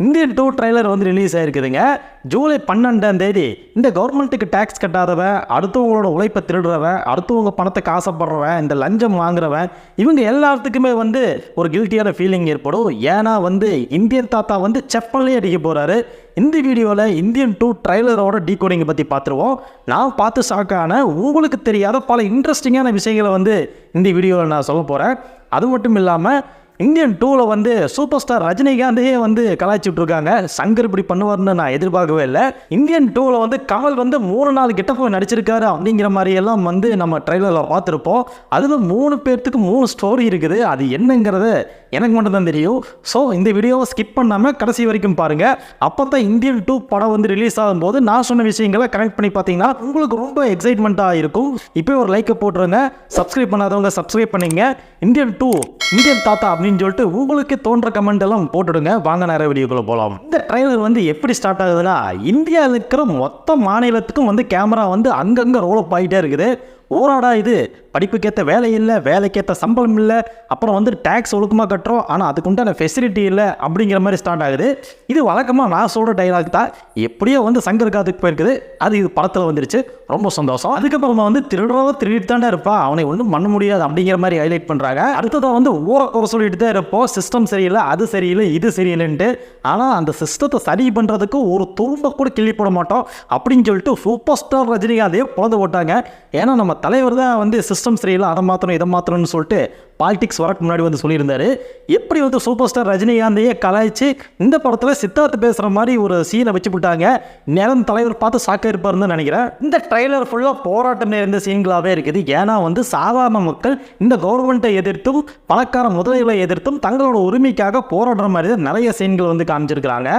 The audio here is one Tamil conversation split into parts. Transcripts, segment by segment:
இந்தியன் 2 ட்ரைலர் வந்து ரிலீஸ் ஆயிருக்குதுங்க. ஜூலை 12ஆம் தேதி இந்த கவர்மெண்ட்டுக்கு டேக்ஸ் கட்டாதவன், அடுத்தவங்களோட உழைப்பை திருடுறவன், அடுத்தவங்க பணத்தை காசப்படுறவன், இந்த லஞ்சம் வாங்குறவன், இவங்க எல்லாத்துக்குமே வந்து ஒரு கில்ட்டியான ஃபீலிங் ஏற்படும். ஏன்னா வந்து இந்தியன் தாத்தா வந்து செப்பல்லே அடிக்க போகிறாரு. இந்த வீடியோவில் இந்தியன் 2 ட்ரைலரோட டீகோடிங்கை பற்றி பார்த்துருவோம். நான் பார்த்து ஷாக்கான உங்களுக்கு தெரியாத பல இன்ட்ரெஸ்டிங்கான விஷயங்களை வந்து இந்த வீடியோவில் நான் சொல்ல போகிறேன். அது மட்டும் இல்லாமல் இந்தியன் 2ல் வந்து சூப்பர் ஸ்டார் ரஜினிகாந்தையே வந்து கலாய்ச்சிட்டு இருக்காங்க. சங்கர் இப்படி பண்ணுவார்னு நான் எதிர்பார்க்கவே இல்லை. இந்தியன் 2ல் வந்து கமல் வந்து 3-4 கெட்டப் நடிச்சிருக்காரு அப்படிங்கிற மாதிரியெல்லாம் வந்து நம்ம ட்ரைலரில் பார்த்துருப்போம். அதில் 3 பேர்த்துக்கு 3 ஸ்டோரி இருக்குது. அது என்னங்கிறது எனக்கு மட்டும் தான் தெரியும். ஸோ இந்த வீடியோவை ஸ்கிப் பண்ணாமல் கடைசி வரைக்கும் பாருங்கள். அப்போ தான் இந்தியன் 2 படம் வந்து ரிலீஸ் ஆகும்போது நான் சொன்ன விஷயங்களை கனெக்ட் பண்ணி பார்த்தீங்கன்னா உங்களுக்கு ரொம்ப எக்ஸைட்மெண்ட்டாக இருக்கும். இப்போ ஒரு லைக்கை போட்டுருங்க. சப்ஸ்கிரைப் பண்ணாதவங்க சப்ஸ்கிரைப் பண்ணிங்க. இந்தியன் 2 இந்தியன் தாத்தா அப்படின்னு சொல்லிட்டு உங்களுக்கு தோன்ற கமெண்ட் எல்லாம் போட்டுடுங்க. வாங்க நிறைய வீடியோக்குள்ள போகலாம். இந்த ட்ரைலர் வந்து எப்படி ஸ்டார்ட் ஆகுதுன்னா, இந்தியாவில் இருக்கிற மொத்த மாநிலத்துக்கும் வந்து கேமரா வந்து அங்கங்கே ரோல் அப் ஆகிட்டே இருக்குது. ஓராடா இது படிப்புக்கேற்ற வேலை இல்லை, வேலைக்கேற்ற சம்பளம் இல்லை, அப்புறம் வந்து டேக்ஸ் ஒழுக்கமாக கட்டுறோம், ஆனால் அதுக்கு உண்டான ஃபெசிலிட்டி இல்லை அப்படிங்கிற மாதிரி ஸ்டார்ட் ஆகுது. இது வழக்கமாக நான் சொல்கிற டைலாக் தான். எப்படியோ வந்து சங்கர் காத்துக்கு போயிருக்குது. அது இது படத்தில் வந்துருச்சு. ரொம்ப சந்தோஷம். அதுக்கப்புறமா வந்து திருடுறவ திருடிட்டு தாண்டா இருப்பா, அவனை ஒன்றும் பண்ண முடியாது அப்படிங்கிற மாதிரி ஹைலைட் பண்ணுறாங்க. அடுத்ததாக வந்து ஊரை சொல்லிட்டு தான் இருப்போம், சிஸ்டம் சரியில்லை, அது சரியில்லை, இது சரியில்லைன்ட்டு. ஆனால் அந்த சிஸ்டத்தை சரி பண்ணுறதுக்கு ஒரு துரும்ப கூட கிள்ளி போட மாட்டோம் அப்படின்னு சொல்லிட்டு சூப்பர் ஸ்டார் ரஜினிகாந்தையே பிறந்து போட்டாங்க. ஏன்னா நம்ம தலைவர் தான் வந்து சிஸ்டம் சரியில்லை, அதை மாற்றணும் இதை மாற்றணும்னு சொல்லிட்டு பாலிடிக்ஸ் வரக்கு முன்னாடி வந்து சொல்லியிருந்தாரு. எப்படி வந்து சூப்பர் ஸ்டார் ரஜினிகாந்தையே கலாய்ச்சி இந்த படத்தில் சித்தார்த்து பேசுகிற மாதிரி ஒரு சீனை வச்சு விட்டாங்க. நேரம் தலைவர் பார்த்து சாக்க இருப்பாருன்னு நினைக்கிறேன். இந்த ட்ரைலர் ஃபுல்லாக போராட்டம் நிறைந்த சீன்களாகவே இருக்குது. ஏன்னா வந்து சாதாரண மக்கள் இந்த கவர்மெண்ட்டை எதிர்த்தும் பணக்கார முதலைகளை எதிர்த்தும் தங்களோட உரிமைக்காக போராடுற மாதிரி தான் நிறைய சீன்கள் வந்து காமிச்சிருக்கிறாங்க.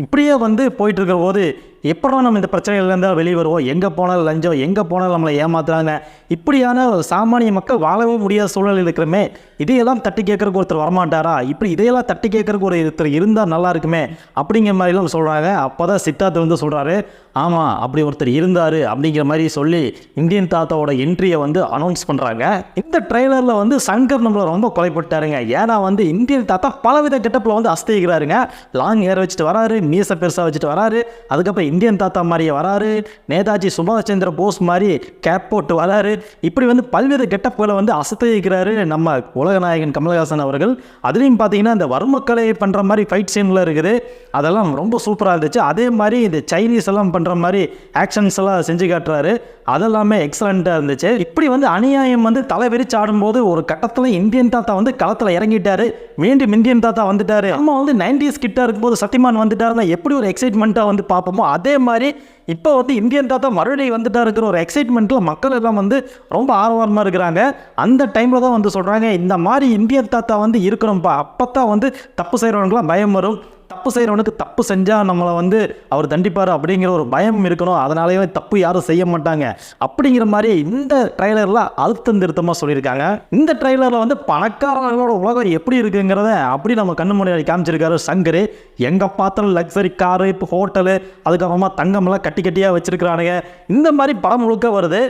இப்படியே வந்து போயிட்டு இருக்கிற போது எப்படா நம்ம இந்த பிரச்சனைகள்லேருந்து வெளியே வருவோம், எங்கே போனாலும் லஞ்சம், எங்கே போனாலும் நம்மளை ஏமாத்துறாங்க, இப்படியான சாமானிய மக்கள் வாழவே முடியாத சூழல் இருக்கிறமே, இதையெல்லாம் தட்டி கேட்கறக்கு ஒருத்தர் வரமாட்டாரா, இப்படி இதையெல்லாம் தட்டி கேட்கறக்கு ஒருத்தர் இருந்தால் நல்லா இருக்குமே அப்படிங்கிற மாதிரிலாம் சொல்கிறாங்க. அப்போ தான் சித்தார்த்து வந்து சொல்கிறாரு, ஆமாம் அப்படி ஒருத்தர் இருந்தார் அப்படிங்கிற மாதிரி சொல்லி இந்தியன் தாத்தாவோட என்ட்ரியை வந்து அனௌன்ஸ் பண்ணுறாங்க. இந்த ட்ரெய்லரில் வந்து சங்கர் நம்மளை ரொம்ப கொலைப்பட்டாருங்க. ஏன்னா வந்து இந்தியன் தாத்தா பலவித கெட்டப்பில் வந்து அஸ்திக்கிறாருங்க. லாங் ஹேர் வச்சுட்டு வராரு, மீசை பெருசாக வச்சுட்டு வராரு, அதுக்கப்புறம் இந்தியன் தாத்தா மாதிரியே வராரு, நேதாஜி சுபாஷ் சந்திர போஸ் மாதிரி கேப் போட்டு வராரு. இப்படி வந்து பல்வேறு கெட்டப்புகளை வந்து அசத்திக்கிறாரு நம்ம உலகநாயகன் கமல்ஹாசன் அவர்கள். அதுலேயும் பார்த்தீங்கன்னா இந்த வர்மக்கலை பண்ணுற மாதிரி ஃபைட் சீனில் இருக்குது. அதெல்லாம் ரொம்ப சூப்பராக இருந்துச்சு. அதே மாதிரி இந்த சைனீஸ் எல்லாம் பண்ணுற மாதிரி ஆக்ஷன்ஸ் எல்லாம் செஞ்சு காட்டுறாரு. அதெல்லாமே எக்ஸலண்ட்டாக இருந்துச்சு. இப்படி வந்து அநியாயம் வந்து தலை விரிச்சு ஆடும்போது ஒரு கட்டத்தில் இந்தியன் தாத்தா வந்து களத்தில் இறங்கிட்டாரு. மீண்டும் இந்தியன் தாத்தா வந்துட்டாரு. நம்ம வந்து 90s கிட்ட இருக்கும்போது சத்தியமான் வந்துட்டாருன்னா எப்படி ஒரு எக்ஸைட்மெண்ட்டாக வந்து பார்ப்போமோ அதே மாதிரி இப்போ வந்து இந்தியன் தாத்தா மறுபடியும் வந்துட்டா இருக்கிற ஒரு எக்ஸைட்மெண்ட்டில் மக்கள் எல்லாம் வந்து ரொம்ப ஆர்வமாக இருக்கிறாங்க. அந்த டைமில் தான் வந்து சொல்கிறாங்க, இந்த மாதிரி இந்தியன் தாத்தா வந்து இருக்கணும்ப்பா, அப்போ தான் வந்து தப்பு செய்கிறவனுக்குலாம் பயம் வரும், தப்பு செய்கிறவனுக்கு தப்பு செஞ்சால் நம்மளை வந்து அவர் தண்டிப்பார் அப்படிங்கிற ஒரு பயம் இருக்கணும், அதனாலேயே தப்பு யாரும் செய்ய மாட்டாங்க அப்படிங்கிற மாதிரி இந்த ட்ரைலரில் அழுத்தம் திருத்தமாக சொல்லியிருக்காங்க. இந்த ட்ரைலரில் வந்து பணக்காரங்களோட உலகம் எப்படி இருக்குங்கிறத அப்படி நம்ம கண்ணு முன்னாடி காமிச்சிருக்காரு சங்கர். எங்கே பார்த்தாலும் லக்ஸரி காரு, இப்போ ஹோட்டலு, அதுக்கப்புறமா தங்கமெல்லாம் கட்டி கட்டியாக வச்சுருக்கிறானுங்க. இந்த மாதிரி படம் முழுக்க வருது.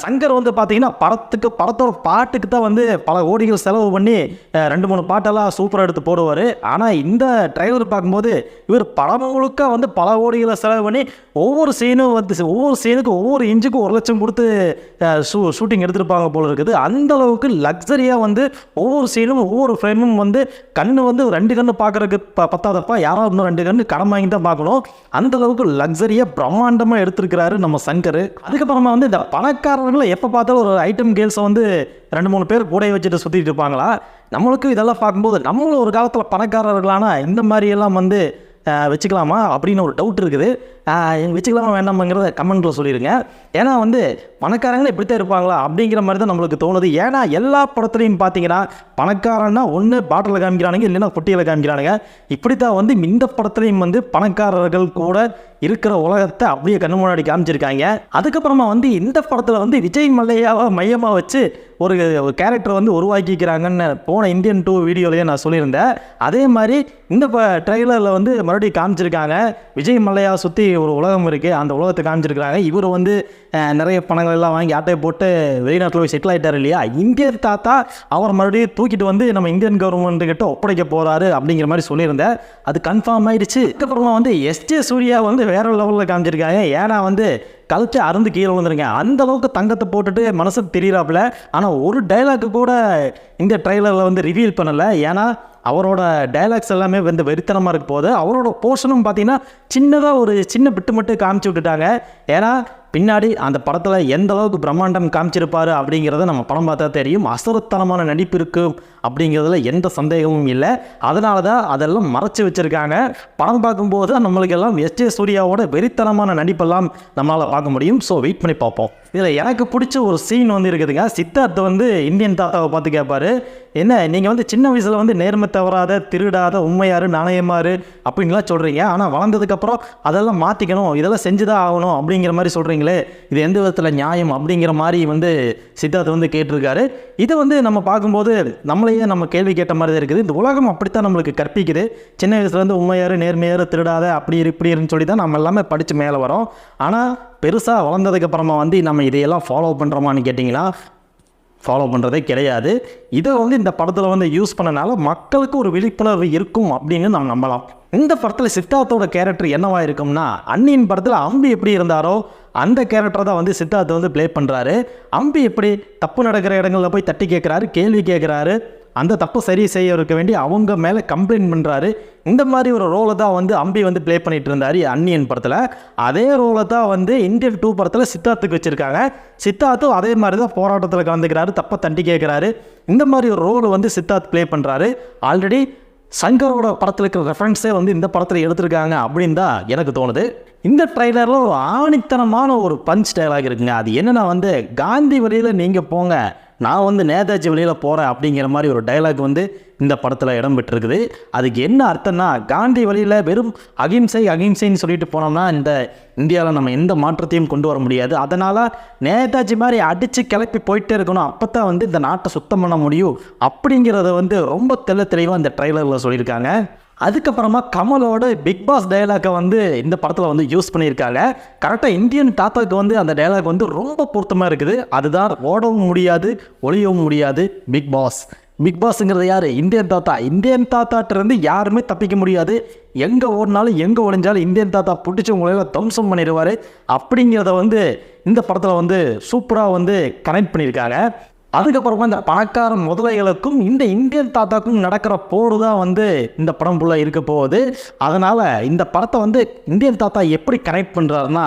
சங்கர் வந்து பார்த்தீங்கன்னா படத்தோட பாட்டுக்கு தான் வந்து பல கோடிகள் செலவு பண்ணி 2-3 பாட்டெல்லாம் சூப்பராக எடுத்து போடுவார். ஆனால் இந்த ட்ரைலர் பார்க்கும்போது இவர் படம் முழுக்க வந்து பல கோடிகளை செலவு பண்ணி ஒவ்வொரு சீனும் வந்து ஒவ்வொரு சீனுக்கும் ஒவ்வொரு இன்ச்சுக்கும் 1 லட்சம் கொடுத்து ஷூட்டிங் எடுத்துருப்பாங்க போல இருக்குது. அந்த அளவுக்கு லக்ஸரியாக வந்து ஒவ்வொரு சீனும் ஒவ்வொரு ஃப்ரேமும் வந்து கண்ணு வந்து 2 கண்ணு பார்க்குறதுக்கு பத்தாதப்பா, யாராவது இன்னும் 2 கண்ணு கடன் வாங்கி தான் பார்க்கணும். அந்த அளவுக்கு லக்ஸரியாக பிரம்மாண்டமாக எடுத்திருக்கிறாரு நம்ம சங்கர். அதுக்கப்புறமா வந்து இந்த பணக்காரர்களை எப்போ பார்த்தாலும் ஒரு ஐட்டம் கேர்ள்ஸை வந்து 2-3 பேர் கூட வச்சுட்டு சுற்றிட்டு இருப்பாங்களா. நம்மளுக்கு இதெல்லாம் பார்க்கும்போது நம்மளும் ஒரு காலத்தில் பணக்காரர்களானா இந்த மாதிரியெல்லாம் வந்து வச்சுக்கலாமா அப்படின்னு ஒரு டவுட் இருக்குது. வச்சுக்கலாமா வேண்டாமாங்கிறத கமெண்ட்டில் சொல்லிடுங்க. ஏன்னா வந்து பணக்காரங்களே இப்படித்தான் இருப்பாங்களா அப்படிங்கிற மாதிரி தான் நம்மளுக்கு தோணுது. ஏன்னா எல்லா படத்துலையும் பார்த்தீங்கன்னா பணக்காரன்னா ஒன்று பாட்டில் காமிக்கிறானுங்க, இல்லைன்னா குட்டியில் காமிக்கிறானுங்க. இப்படித்தான் வந்து இந்த படத்துலையும் வந்து பணக்காரர்கள் கூட இருக்கிற உலகத்தை அப்படியே கண்ணு முன்னாடி காமிச்சிருக்காங்க. அதுக்கப்புறமா வந்து இந்த படத்தில் வந்து விஜய் மல்லையாவை மையமாக வச்சு ஒரு கேரக்டர் வந்து உருவாக்கிக்கிறாங்கன்னு போன இந்தியன் 2 வீடியோலேயே நான் சொல்லியிருந்தேன். அதே மாதிரி இந்த ட்ரெய்லரில் வந்து மறுபடியும் காமிச்சிருக்காங்க. விஜய் மல்லையா சுற்றி ஒரு உலகம் இருக்குது, அந்த உலகத்தை காமிச்சிருக்கிறாங்க. இவர் வந்து நிறைய பணங்கள் எல்லாம் வாங்கி ஆட்டையை போட்டு வெளிநாட்டில் போய் செட்டில் ஆகிட்டார் இல்லையா, இந்தியன் தாத்தா அவர் மறுபடியும் தூக்கிட்டு வந்து நம்ம இந்தியன் கவர்மெண்ட்டுக்கிட்ட ஒப்படைக்க போகிறாரு அப்படிங்கிற மாதிரி சொல்லியிருந்தேன். அது கன்ஃபார்ம் ஆயிடுச்சு. அதுக்கப்புறமா வந்து எஸ்ஜே சூர்யா வந்து வேற லெவலில் காமிச்சிருக்காங்க. ஏன்னா வந்து கழுத்து அருந்து கீழே விழுந்துருங்க, அந்த அளவுக்கு தங்கத்தை போட்டுட்டு மனசுக்கு தெரியறாப்புல. ஆனால் ஒரு டைலாக்கு கூட இந்த ட்ரெய்லரில் வந்து ரிவீல் பண்ணலை. ஏன்னா அவரோட டைலாக்ஸ் எல்லாமே வந்து வெறித்தனமாக இருக்க போது, அவரோட போர்ஷனும் பார்த்தீங்கன்னா சின்னதாக ஒரு சின்ன பிட்டு மட்டும் காமிச்சு விட்டுட்டாங்க. ஏன்னா பின்னாடி அந்த படத்தில் எந்த அளவுக்கு பிரம்மாண்டம் காமிச்சிருப்பார் அப்படிங்கிறத நம்ம படம் பார்த்தா தெரியும். அசுரத்தனமான நடிப்பு இருக்கும் அப்படிங்கிறதுல எந்த சந்தேகமும் இல்லை. அதனால தான் அதெல்லாம் மறைச்சி வச்சுருக்காங்க. படம் பார்க்கும்போது நம்மளுக்கு எல்லாம் எஸ்ஜே சூர்யாவோட வெறித்தனமான நடிப்பெல்லாம் நம்மளால் பார்க்க முடியும். ஸோ வெயிட் பண்ணி பார்ப்போம். இதில் எனக்கு பிடிச்ச ஒரு சீன் வந்து இருக்குதுங்க. சித்தார்த் வந்து இந்தியன் தாத்தாவை பார்த்து கேட்பார், என்ன நீங்கள் வந்து சின்ன வயசில் வந்து நேர்மை தவறாத, திருடாத, உண்மையாரு, நாணயமாரு அப்படின்லாம் சொல்கிறீங்க, ஆனால் வளர்ந்ததுக்கப்புறம் அதெல்லாம் மாற்றிக்கணும், இதெல்லாம் செஞ்சு தான் ஆகணும் அப்படிங்கிற மாதிரி சொல்கிறீங்களே, இது எந்த விதத்தில் நியாயம் அப்படிங்கிற மாதிரி வந்து சித்தார்த் வந்து கேட்டிருக்காரு. இதை வந்து நம்ம பார்க்கும்போது நம்மளையே நம்ம கேள்வி கேட்ட மாதிரி தான் இருக்குது. இந்த உலகம் அப்படித்தான் நம்மளுக்கு கற்பிக்குது. சின்ன வயசுலேருந்து உண்மையாரு, நேர்மையாரு, திருடாத, அப்படி இப்படின்னு சொல்லி தான் நம்ம எல்லாமே படித்து மேலே வரோம். ஆனால் பெருசாக வளர்ந்ததுக்கப்புறமா வந்து நம்ம இதையெல்லாம் ஃபாலோ பண்ணுறோமான்னு கேட்டிங்கன்னா ஃபாலோ பண்ணுறதே கிடையாது. இதை வந்து இந்த படத்தில் வந்து யூஸ் பண்ணனால மக்களுக்கு ஒரு விழிப்புணர்வு இருக்கும் அப்படின்னு நம்ம நம்பலாம். இந்த படத்தில் சித்தார்த்தோட கேரக்டர் என்னவா இருக்கும்னா, அன்னியின் படத்தில் அம்பி எப்படி இருந்தாரோ அந்த கேரக்டர் தான் வந்து சித்தார்த் வந்து ப்ளே பண்ணுறாரு. அம்பி எப்படி தப்பு நடக்கிற இடங்களில் போய் தட்டி கேட்குறாரு, கேள்வி கேட்குறாரு, அந்த தப்பு சரி செய்ய இருக்க வேண்டி அவங்க மேலே கம்ப்ளைண்ட் பண்ணுறாரு. இந்த மாதிரி ஒரு ரோலை தான் வந்து அம்பி வந்து ப்ளே பண்ணிகிட்டு இருந்தார் அன்னியன் படத்தில். அதே ரோலை தான் வந்து இந்தியன் 2 படத்தில் சித்தார்த்துக்கு வச்சுருக்காங்க. சித்தார்த்தும் அதே மாதிரி தான் போராட்டத்தில் கலந்துக்கிறாரு, தப்பை தட்டி கேட்குறாரு. இந்த மாதிரி ஒரு ரோலை வந்து சித்தார்த் ப்ளே பண்ணுறாரு. ஆல்ரெடி சங்கரோட படத்தில் இருக்கிற ரெஃபரன்ஸே வந்து இந்த படத்தில் எடுத்திருக்காங்க அப்படின்னு தான் எனக்கு தோணுது. இந்த ட்ரைலரில் ஒரு ஆணித்தனமான ஒரு பஞ்ச் டைலாக் இருக்குங்க. அது என்னென்னா வந்து, காந்தி வழியில் நீங்கள் போங்க, நான் வந்து நேதாஜி வழியில் போகிறேன் அப்படிங்கிற மாதிரி ஒரு டைலாக் வந்து இந்த படத்தில் இடம் பெற்றிருக்குது. அதுக்கு என்ன அர்த்தம்னா, காந்தி வழியில் வெறும் அகிம்சைன்னு சொல்லிட்டு போனோம்னா இந்த இந்தியாவில் நம்ம எந்த மாற்றத்தையும் கொண்டு வர முடியாது. அதனால் நேதாஜி மாதிரி அடித்து கிளப்பி போயிட்டே இருக்கணும், அப்போ தான் வந்து இந்த நாட்டை சுத்தம் பண்ண முடியும் அப்படிங்கிறத வந்து ரொம்ப தெளிவாக இந்த ட்ரைலரில் சொல்லியிருக்காங்க. அதுக்கப்புறமா கமலோட பிக் பாஸ் டைலாக்கை வந்து இந்த படத்தில் வந்து யூஸ் பண்ணியிருக்காங்க. கரெக்டாக இந்தியன் தாத்தாவுக்கு வந்து அந்த டைலாக் வந்து ரொம்ப பொருத்தமாக இருக்குது. அதுதான் ஓடவும் முடியாது, ஒளியவும் முடியாது, பிக் பாஸ். பிக் பாஸுங்கிறது யார்? இந்தியன் தாத்தா. இந்தியன் தாத்தாட்டிருந்து யாருமே தப்பிக்க முடியாது. எங்கே ஓடினாலும் எங்கே ஒழிஞ்சாலும் இந்தியன் தாத்தா பிடிச்சி உங்களால் தம்சம் பண்ணிடுவார் அப்படிங்கிறத வந்து இந்த படத்தில் வந்து சூப்பராக வந்து கனெக்ட் பண்ணியிருக்காங்க. அதுக்கப்புறமா இந்த பணக்கார முதலைகளுக்கும் இந்த இந்தியன் தாத்தாக்கும் நடக்கிற போர் தான் வந்து இந்த படம் ஃபுல்லாக இருக்க போகுது. அதனால் இந்த படத்தை வந்து இந்தியன் தாத்தா எப்படி கனெக்ட் பண்ணுறாருன்னா,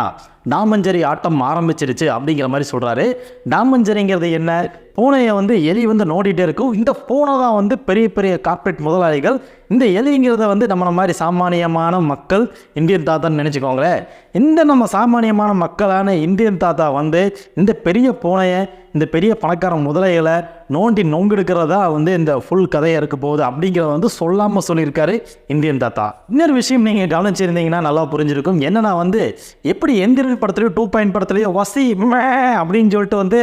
டாமஞ்சேரி ஆட்டம் ஆரம்பிச்சிருச்சு அப்படிங்கிற மாதிரி சொல்கிறாரு. டாமஞ்சேரிங்கிறது என்ன? பூனையை வந்து எலி வந்து நோண்டிகிட்டே இருக்கும். இந்த பூனை தான் வந்து பெரிய பெரிய கார்ப்பரேட் முதலாளிகள். இந்த எலிங்கிறத வந்து நம்ம மாதிரி சாமானியமான மக்கள் இந்தியன் தாத்தான்னு நினச்சிக்கோங்களேன். இந்த நம்ம சாமானியமான மக்களான இந்தியன் தாத்தா வந்து இந்த பெரிய பூனையை, இந்த பெரிய பணக்கார முதலைகளை நோண்டி நொங்கெடுக்கிறதா வந்து இந்த ஃபுல் கதையாக இருக்க போகுது அப்படிங்கிறத வந்து சொல்லாமல் சொல்லியிருக்காரு இந்தியன் தாத்தா. இன்னொரு விஷயம் நீங்கள் கவனிச்சிருந்தீங்கன்னா நல்லா புரிஞ்சிருக்கும். என்னன்னா வந்து, எப்படி எந்திரன் படத்துலையோ 2 படத்துலையோ வசி அப்படின்னு சொல்லிட்டு வந்து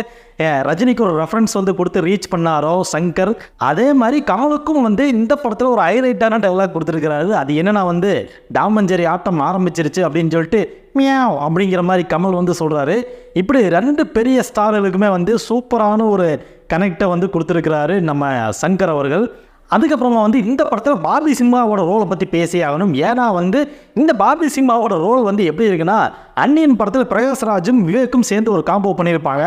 ரஜினிக்கு ஒரு ரெஃபரன்ஸ் வந்து கொடுத்து ரீச் பண்ணாரோ சங்கர், அதே மாதிரி கமலுக்கும் வந்து இந்த படத்தில் ஒரு ஹைலைட்டான டெவலப் கொடுத்துருக்கிறாரு. அது என்னன்னா வந்து, டாமஞ்சேரி ஆட்டம் ஆரம்பிச்சிருச்சு அப்படின்னு சொல்லிட்டு மியாவ் அப்படிங்கிற மாதிரி கமல் வந்து சொல்கிறாரு. இப்படி 2 பெரிய ஸ்டார்களுக்குமே வந்து சூப்பரான ஒரு கனெக்டை வந்து கொடுத்துருக்கிறாரு நம்ம சங்கர் அவர்கள். அதுக்கப்புறமா வந்து இந்த படத்தில் பாபி சிம்மாவோட ரோலை பற்றி பேசி ஆகணும். ஏன்னா வந்து இந்த பாபி சிம்மாவோட ரோல் வந்து எப்படி இருக்குன்னா, அன்னியன் படத்தில் பிரகாஷ்ராஜும் விவேக்கும் சேர்ந்து ஒரு காம்போ பண்ணியிருப்பாங்க.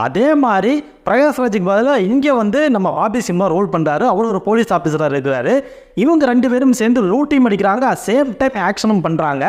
அதே மாதிரி பிரகாஷ்ராஜுக்கு பதிலாக இங்கே வந்து நம்ம பாபி சிம்மா ரோல் பண்ணுறாரு. அவர் ஒரு போலீஸ் ஆஃபீஸராக இருக்கிறாரு. இவங்க 2 பேரும் சேர்ந்து லூட்டியும் அடிக்கிறாங்க, சேம் டைம் ஆக்ஷனும் பண்ணுறாங்க.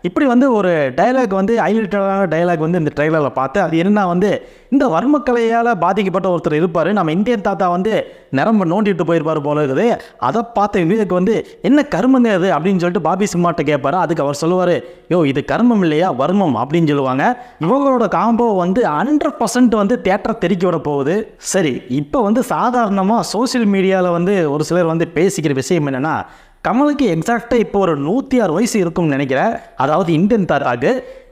இப்படி வந்து ஒரு டைலாக் வந்து ஹைலைட்டடான டைலாக் வந்து இந்த ட்ரெய்லரில் பார்த்து, அது என்னன்னா வந்து, இந்த வர்மக்கலையால் பாதிக்கப்பட்ட ஒருத்தர் இருப்பார். நம்ம இந்தியன் தாத்தா வந்து நிரம்ப நோண்டிட்டு போயிருப்பார் போல இருக்குது. அதை பார்த்த விவேக் வந்து என்ன கர்மம் அது அப்படின்னு சொல்லிட்டு பாபி சிம்மாட்ட கேட்பாரு. அதுக்கு அவர் சொல்லுவார், யோ இது கர்மம் இல்லையா வர்மம் அப்படின்னு சொல்லுவாங்க. இவங்களோட காம்போ வந்து 100% வந்து தியேட்டரை தெறிக்க விட போகுது. சரி, இப்போ வந்து சாதாரணமாக சோசியல் மீடியாவில் வந்து ஒரு சிலர் வந்து பேசிக்கிற விஷயம் என்னென்னா, கமலுக்கு எக்ஸாக்டாக இப்போ ஒரு 106 வயசு இருக்கும்னு நினைக்கிறேன். அதாவது இந்தியன் தாத்தாக்கு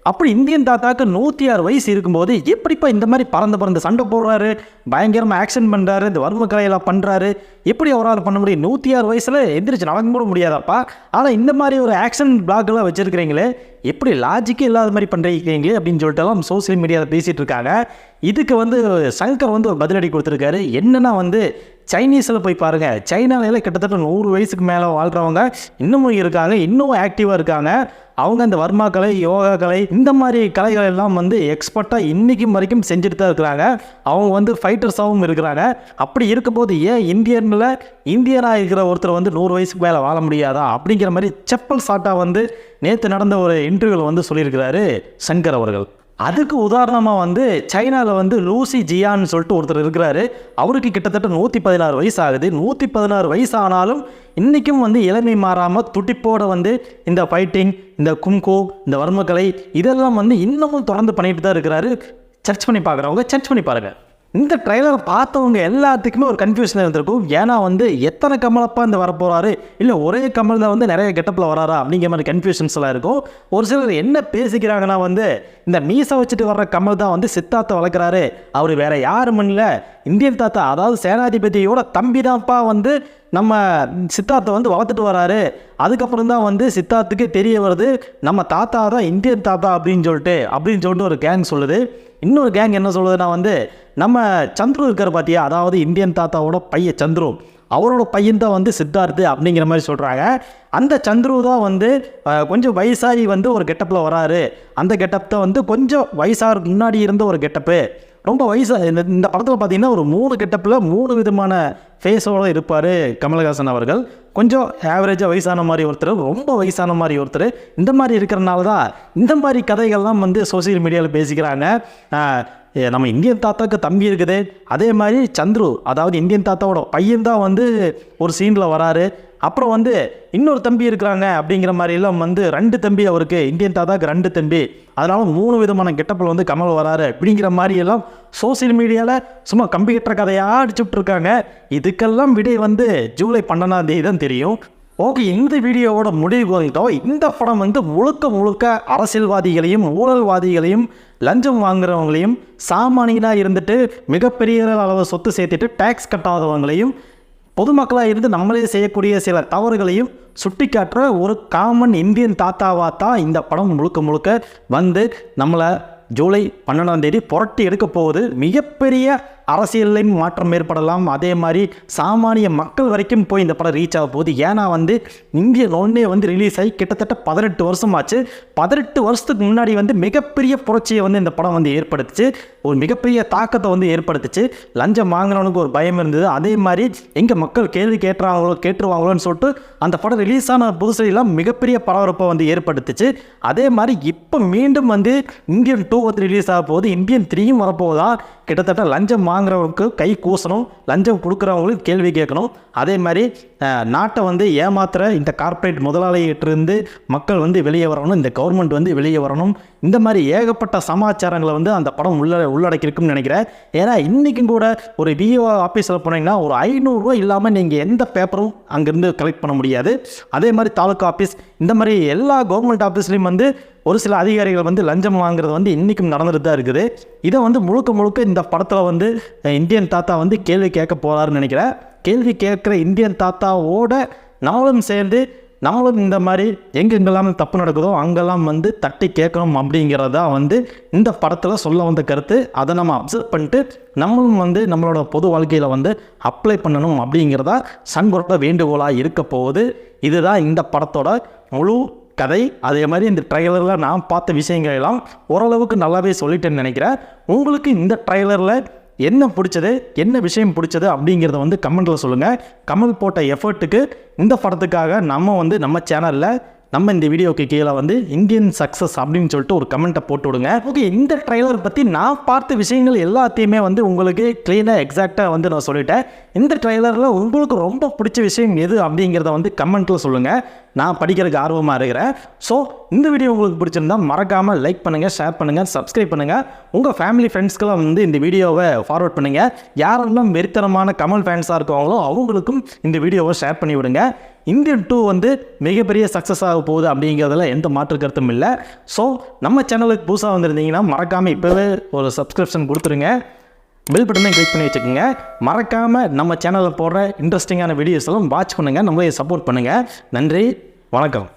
அப்படி இந்தியன் தாத்தாக்கு 106 வயசு இருக்கும்போது எப்படிப்பா இந்த மாதிரி பறந்து சண்டை போடுறாரு, பயங்கரமாக ஆக்ஷன் பண்ணுறாரு, இந்த வர்ம கலையெல்லாம் பண்ணுறாரு, எப்படி அவரால் பண்ண முடியும்? 106 வயசில் எந்திரிச்சு நடக்க கூட முடியாதாப்பா. ஆனால் இந்த மாதிரி ஒரு ஆக்ஷன் பிளாக்லாம் வச்சுருக்கிறீங்களே, எப்படி லாஜிக்கே இல்லாத மாதிரி பண்ணுறீங்களே அப்படின்னு சொல்லிட்டு சோசியல் மீடியாவில் பேசிகிட்டு இருக்காங்க. இதுக்கு சங்கர் ஒரு பதிலடி கொடுத்துருக்காரு. என்னென்னா சைனீஸில் போய் பாருங்கள், சைனாவில் கிட்டத்தட்ட 100 வயசுக்கு மேலே வாழ்கிறவங்க இன்னமும் இருக்காங்க, இன்னும் ஆக்டிவாக இருக்காங்க. அவங்க அந்த வர்மா கலை, யோகா கலை, இந்த மாதிரி கலைகள் எல்லாம் எக்ஸ்பர்ட்டாக இன்றைக்கும் வரைக்கும் செஞ்சுட்டு தான் இருக்கிறாங்க. அவங்க ஃபைட்டர்ஸாகவும் இருக்கிறாங்க. அப்படி இருக்கும்போது ஏன் இந்தியனாக இருக்கிற ஒருத்தர் 100 வயசுக்கு மேலே வாழ முடியாதா அப்படிங்கிற மாதிரி செப்பல் சாட்டாக நேற்று நடந்த ஒரு இன்டர்வியூவில் சொல்லியிருக்கிறாரு சங்கர் அவர்கள். அதுக்கு உதாரணமாக சைனாவில் லூசி ஜியான்னு சொல்லிட்டு ஒருத்தர் இருக்கிறாரு. அவருக்கு கிட்டத்தட்ட 116 வயசு ஆகுது. 116 வயசு ஆனாலும் இன்றைக்கும் இளமை மாறாமல் துடிப்போடு இந்த ஃபைட்டிங், இந்த கும்கோ, இந்த வர்மக்கலை இதெல்லாம் இன்னமும் தொடர்ந்து பண்ணிட்டு தான் இருக்கிறாரு. சர்ச் பண்ணி பார்க்குறவங்க சர்ச் பண்ணி பாருங்கள். இந்த ட்ரைலர் பார்த்தவங்க எல்லாத்துக்குமே ஒரு கன்ஃபியூஷன் இருந்திருக்கும். ஏன்னா எத்தனை கமலப்பா வரப்போகிறாரு, இல்லை ஒரே கமல் தான் நிறைய கெட்டப்பில் வராரா அப்படிங்கிற மாதிரி கன்ஃபியூஷன்ஸ் எல்லாம் இருக்கும். ஒரு சிலர் என்ன பேசிக்கிறாங்கன்னா இந்த மீசை வச்சுட்டு வர்ற கமல் தான் சித்தார்த்தை வளர்க்குறாரு, அவர் வேற யாரும் இல்லை, இந்தியன் தாத்தா அதாவது சேனாதிபதியோட தம்பி தான்ப்பா நம்ம சித்தார்த்தை வளர்த்துட்டு வராரு. அதுக்கப்புறம் தான் சித்தார்த்துக்கு தெரிய வருது நம்ம தாத்தா தான் இந்தியன் தாத்தா அப்படின்னு சொல்லிட்டு ஒரு கேங் சொல்லுது. இன்னொரு கேங் என்ன சொல்லுதுன்னா நம்ம சந்துரு இருக்கிற பார்த்தியா, அதாவது இந்தியன் தாத்தாவோட பையன் சந்துரு, அவரோட பையன் தான் சித்தார்த்து அப்படிங்கிற மாதிரி சொல்கிறாங்க. அந்த சந்துரு தான் கொஞ்சம் வயசாகி ஒரு கெட்டப்பில் வராரு. அந்த கெட்டப் தான் கொஞ்சம் வயசாக முன்னாடி இருந்த ஒரு கெட்டப்பு. ரொம்ப வயசாக இந்த படத்தில் பார்த்திங்கன்னா ஒரு 3 கெட்டப்பில் 3 விதமான ஃபேஸோடு இருப்பார் கமலஹாசன் அவர்கள். கொஞ்சம் ஆவரேஜாக வயசான மாதிரி ஒருத்தர், ரொம்ப வயசான மாதிரி ஒருத்தர். இந்த மாதிரி இருக்கிறனால தான் இந்த மாதிரி கதைகள்லாம் சோசியல் மீடியாவில் பேசிக்கிறாங்க. நம்ம இந்தியன் தாத்தாவுக்கு தம்பி இருக்குது, அதே மாதிரி சந்துரு அதாவது இந்தியன் தாத்தாவோட பையன் தான் ஒரு சீனில் வராரு. அப்புறம் இன்னொரு தம்பி இருக்கிறாங்க அப்படிங்கிற மாதிரிலாம் 2 தம்பி அவருக்கு, இந்தியன் தாத்தாவுக்கு 2 தம்பி, அதனால 3 விதமான கெட்டப்பில் கமல் வராரு அப்படிங்கிற மாதிரியெல்லாம் சோசியல் மீடியாவில் சும்மா கம்ப்யூட்டர் கதையாக அடிச்சுட்டு இருக்காங்க. இதுக்கெல்லாம் விடை ஜூலை 12ஆம் தேதி தான் தெரியும். ஓகே, இந்த வீடியோவோட முடிவு வந்துட்டோம். இந்த படம் முழுக்க அரசியல்வாதிகளையும் ஊழல்வாதிகளையும் லஞ்சம் வாங்குறவங்களையும் சாமானியனாக இருந்துட்டு மிகப்பெரிய அளவு சொத்து சேர்த்துட்டு டேக்ஸ் கட்டாதவங்களையும் பொதுமக்களாக இருந்து நம்மளே செய்யக்கூடிய சில தவறுகளையும் சுட்டி காட்டுற ஒரு காமன் இந்தியன் தாத்தாவாக தான் இந்த படம் முழுக்க நம்மளை ஜூலை 12ஆம் தேதி புரட்டி எடுக்க போகுது. மிகப்பெரிய அரசியலையும் மாற்றம் ஏற்படலாம், அதே மாதிரி சாமானிய மக்கள் வரைக்கும் போய் இந்த படம் ரீச் ஆக போகுது. ஏன்னா இந்திய ஒன்னே ரிலீஸ் ஆகி கிட்டத்தட்ட 18 வருஷம் ஆச்சு. 18 வருஷத்துக்கு முன்னாடி மிகப்பெரிய புரட்சியை இந்த படம் ஏற்படுத்துச்சு, ஒரு மிகப்பெரிய தாக்கத்தை ஏற்படுத்துச்சு. லஞ்சம் வாங்கினவனுக்கு ஒரு பயம் இருந்தது. அதே மாதிரி எங்கள் மக்கள் கேள்வி கேட்டுருவாங்களோன்னு சொல்லிட்டு அந்த படம் ரிலீஸ் ஆன புதுசெல்லாம் மிகப்பெரிய பரபரப்பை ஏற்படுத்துச்சு. அதே மாதிரி இப்போ மீண்டும் இந்தியன் 2 ரிலீஸ் ஆக போகுது, இந்தியன் 3யும் வரப்போகுதா. கிட்டத்தட்ட லஞ்சம் வாங்குறவங்களுக்கு கை கூசணும், லஞ்சம் கொடுக்குறவங்களுக்கு கேள்வி கேட்கணும். அதே மாதிரி நாட்டை ஏமாத்துற இந்த கார்ப்பரேட் முதலாளியிட்டிருந்து மக்கள் வெளியே வரணும், இந்த கவர்மெண்ட் வெளியே வரணும். இந்த மாதிரி ஏகப்பட்ட சமாச்சாரங்களை அந்த படம் உள்ளடக்கியிருக்குன்னு நினைக்கிறேன். ஏன்னா இன்றைக்கும் கூட ஒரு விஓ ஆஃபீஸில் போனீங்கன்னா ஒரு 500 ரூபா இல்லாமல் நீங்கள் எந்த பேப்பரும் அங்கேருந்து கலெக்ட் பண்ண முடியாது. அதே மாதிரி தாலுக்கா ஆஃபீஸ், இந்த மாதிரி எல்லா கவர்மெண்ட் ஆஃபீஸ்லேயும் ஒரு சில அதிகாரிகள் லஞ்சம் வாங்குறது இன்றைக்கும் நடந்துட்டு தான் இருக்குது. இதை முழுக்க இந்த படத்தில் இந்தியன் தாத்தா கேள்வி கேட்க போகிறாருன்னு நினைக்கிறேன். கேள்வி கேட்குற இந்தியன் தாத்தாவோட நம்மளும் சேர்ந்து நம்மளும் இந்த மாதிரி எங்கெங்கெல்லாம் தப்பு நடக்குதோ அங்கெல்லாம் தட்டி கேட்கணும் அப்படிங்கிறதா இந்த படத்தில் சொல்ல வந்த கருத்து. அதை நம்ம அப்சர்வ் பண்ணிட்டு நம்மளும் நம்மளோட பொது வாழ்க்கையில் அப்ளை பண்ணணும் அப்படிங்கிறதா சங்கரோட வேண்டுகோளாக இருக்க போகுது. இதுதான் இந்த படத்தோட முழு கதை. அதே மாதிரி இந்த ட்ரைலரில் நான் பார்த்த விஷயங்கள் எல்லாம் ஓரளவுக்கு நல்லாவே சொல்லிட்டேன்னு நினைக்கிறேன். உங்களுக்கு இந்த ட்ரைலரில் என்ன பிடிச்சது, என்ன விஷயம் பிடிச்சது அப்படிங்கிறத கமெண்ட்டில் சொல்லுங்கள். கமல் போட்ட எஃபர்ட்டுக்கு இந்த படத்துக்காக நம்ம சேனலில் நம்ம இந்த வீடியோக்கு கீழே இந்தியன் சக்ஸஸ் அப்படின்னு சொல்லிட்டு ஒரு கமெண்ட்டை போட்டு விடுங்க. ஓகே, இந்த ட்ரைலர் பற்றி நான் பார்த்த விஷயங்கள் எல்லாத்தையுமே உங்களுக்கு க்ளீனாக எக்ஸாக்டாக நான் சொல்லிட்டேன். இந்த ட்ரைலரில் உங்களுக்கு ரொம்ப பிடிச்ச விஷயம் எது அப்படிங்கிறத கமெண்ட்டில் சொல்லுங்கள். நான் படிக்கிறதுக்கு ஆர்வமாக இருக்கிறேன். ஸோ இந்த வீடியோ உங்களுக்கு பிடிச்சிருந்தா மறக்காமல் லைக் பண்ணுங்கள், ஷேர் பண்ணுங்கள், சப்ஸ்கிரைப் பண்ணுங்கள். உங்கள் ஃபேமிலி ஃப்ரெண்ட்ஸ்க்கெல்லாம் இந்த வீடியோவை ஃபார்வர்ட் பண்ணுங்கள். யாரெல்லாம் வெறித்தனமான கமல் ஃபேன்ஸாக இருக்காங்களோ அவங்களுக்கும் இந்த வீடியோவை ஷேர் பண்ணி விடுங்க. இந்தியன் 2 மிகப்பெரிய சக்ஸஸ் ஆக போகுது அப்படிங்கிறதுல எந்த மாற்று கருத்தும் இல்லை. ஸோ நம்ம சேனலுக்கு புதுசாக வந்திருந்தீங்கன்னா மறக்காமல் இப்போவே ஒரு சப்ஸ்கிரிப்ஷன் கொடுத்துருங்க. பெல் பட்டனை கிளிக் பண்ணி வச்சுக்கோங்க. மறக்காமல் நம்ம சேனலில் போடுற இன்ட்ரெஸ்டிங்கான வீடியோஸ் எல்லாம் வாட்ச் பண்ணுங்கள், நம்மளே சப்போர்ட் பண்ணுங்கள். நன்றி, வணக்கம்.